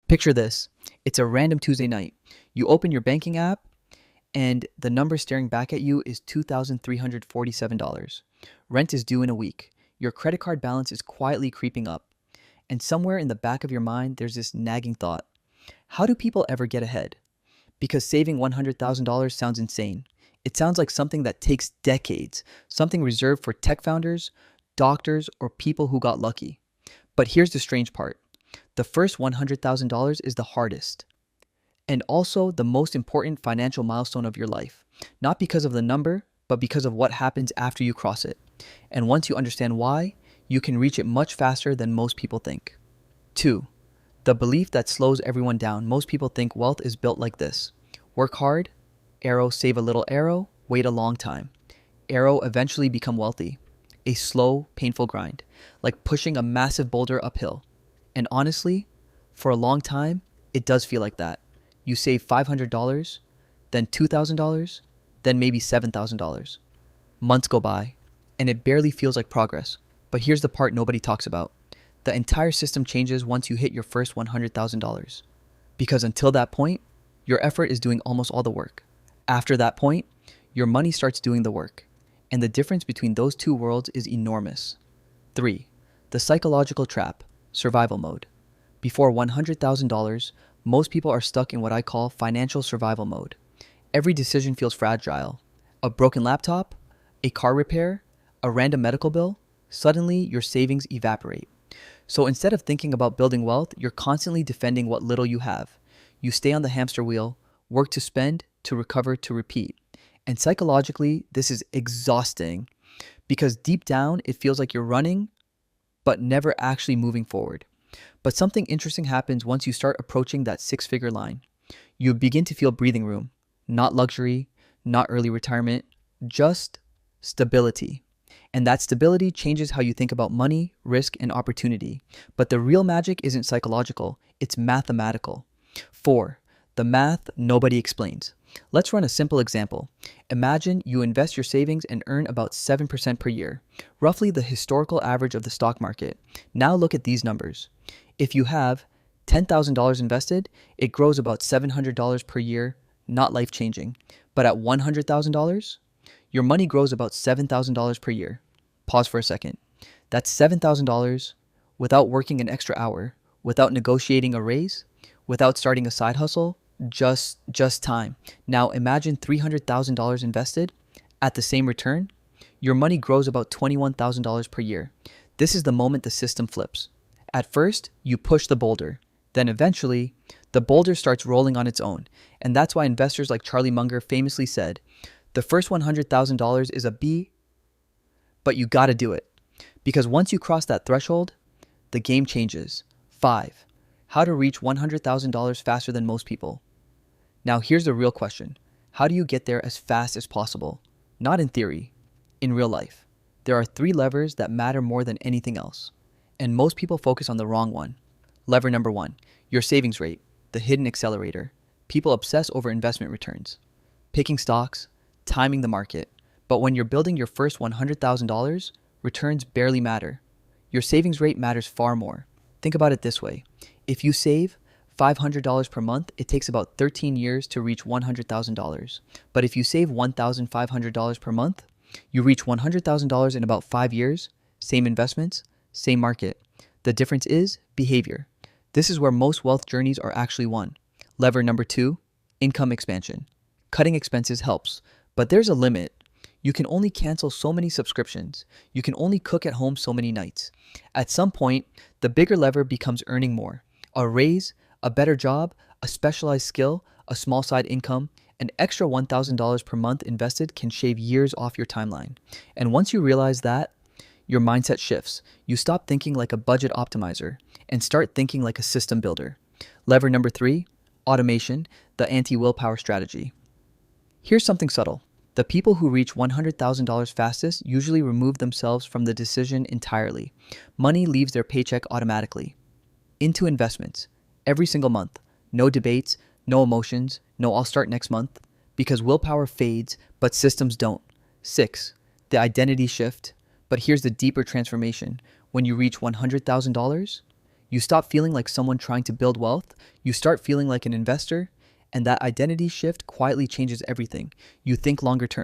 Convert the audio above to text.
Picture this. It's a random Tuesday night. You open your banking app, and the number staring back at you is $2,347. Rent is due in a week. Your credit card balance is quietly creeping up. And somewhere in the back of your mind, there's this nagging thought. How do people ever get ahead? Because saving $100,000 sounds insane. It sounds like something that takes decades, something reserved for tech founders, doctors, or people who got lucky. But here's the strange part. The first $100,000 is the hardest and also the most important financial milestone of your life. Not because of the number, but because of what happens after you cross it. And once you understand why, you can reach it much faster than most people think. 2. The belief that slows everyone down. Most people think wealth is built like this. Work hard, arrow, save a little arrow, wait a long time. Arrow, eventually become wealthy. A slow, painful grind, like pushing a massive boulder uphill. And honestly, for a long time, it does feel like that. You save $500, then $2,000, then maybe $7,000. Months go by, and it barely feels like progress. But here's the part nobody talks about. The entire system changes once you hit your first $100,000. Because until that point, your effort is doing almost all the work. After that point, your money starts doing the work. And the difference between those two worlds is enormous. 3. The psychological trap, survival mode. Before $100,000, most people are stuck in what I call financial survival mode. Every decision feels fragile. A broken laptop, a car repair, a random medical bill, suddenly your savings evaporate. So instead of thinking about building wealth, you're constantly defending what little you have. You stay on the hamster wheel, work to spend, to recover, to repeat. And psychologically, this is exhausting because deep down, it feels like you're running, but never actually moving forward. But something interesting happens once you start approaching that six-figure line. You begin to feel breathing room, not luxury, not early retirement, just stability. And that stability changes how you think about money, risk, and opportunity. But the real magic isn't psychological, it's mathematical. 4. The math nobody explains. Let's run a simple example. Imagine you invest your savings and earn about 7% per year, roughly the historical average of the stock market. Now look at these numbers. If you have $10,000 invested, it grows about $700 per year, not life-changing. But at $100,000, your money grows about $7,000 per year. Pause for a second. That's $7,000 without working an extra hour, without negotiating a raise, without starting a side hustle, just time. Now imagine $300,000 invested at the same return. Your money grows about $21,000 per year. This is the moment the system flips. At first, you push the boulder. Then eventually, the boulder starts rolling on its own. And that's why investors like Charlie Munger famously said, the first $100,000 is a B, but you gotta do it. Because once you cross that threshold, the game changes. 5. How to reach $100,000 faster than most people. Now here's the real question. How do you get there as fast as possible? Not in theory, in real life. There are 3 levers that matter more than anything else. And most people focus on the wrong one. Lever number 1, your savings rate, the hidden accelerator. People obsess over investment returns, picking stocks, timing the market. But when you're building your first $100,000, returns barely matter. Your savings rate matters far more. Think about it this way. If you save $500 per month, it takes about 13 years to reach $100,000. But if you save $1,500 per month, you reach $100,000 in about 5 years, same investments, same market. The difference is behavior. This is where most wealth journeys are actually won. Lever number 2, income expansion. Cutting expenses helps, but there's a limit. You can only cancel so many subscriptions. You can only cook at home so many nights. At some point, the bigger lever becomes earning more. A raise, a better job, a specialized skill, a small side income, an extra $1,000 per month invested can shave years off your timeline. And once you realize that, your mindset shifts. You stop thinking like a budget optimizer and start thinking like a system builder. Lever number 3, automation, the anti-willpower strategy. Here's something subtle. The people who reach $100,000 fastest usually remove themselves from the decision entirely. Money leaves their paycheck automatically. Into investments. Every single month. No debates, no emotions, no I'll start next month. Because willpower fades, but systems don't. 6. The identity shift. But here's the deeper transformation. When you reach $100,000, You stop feeling like someone trying to build wealth. You start feeling like an investor, and that identity shift quietly changes everything. You think longer term.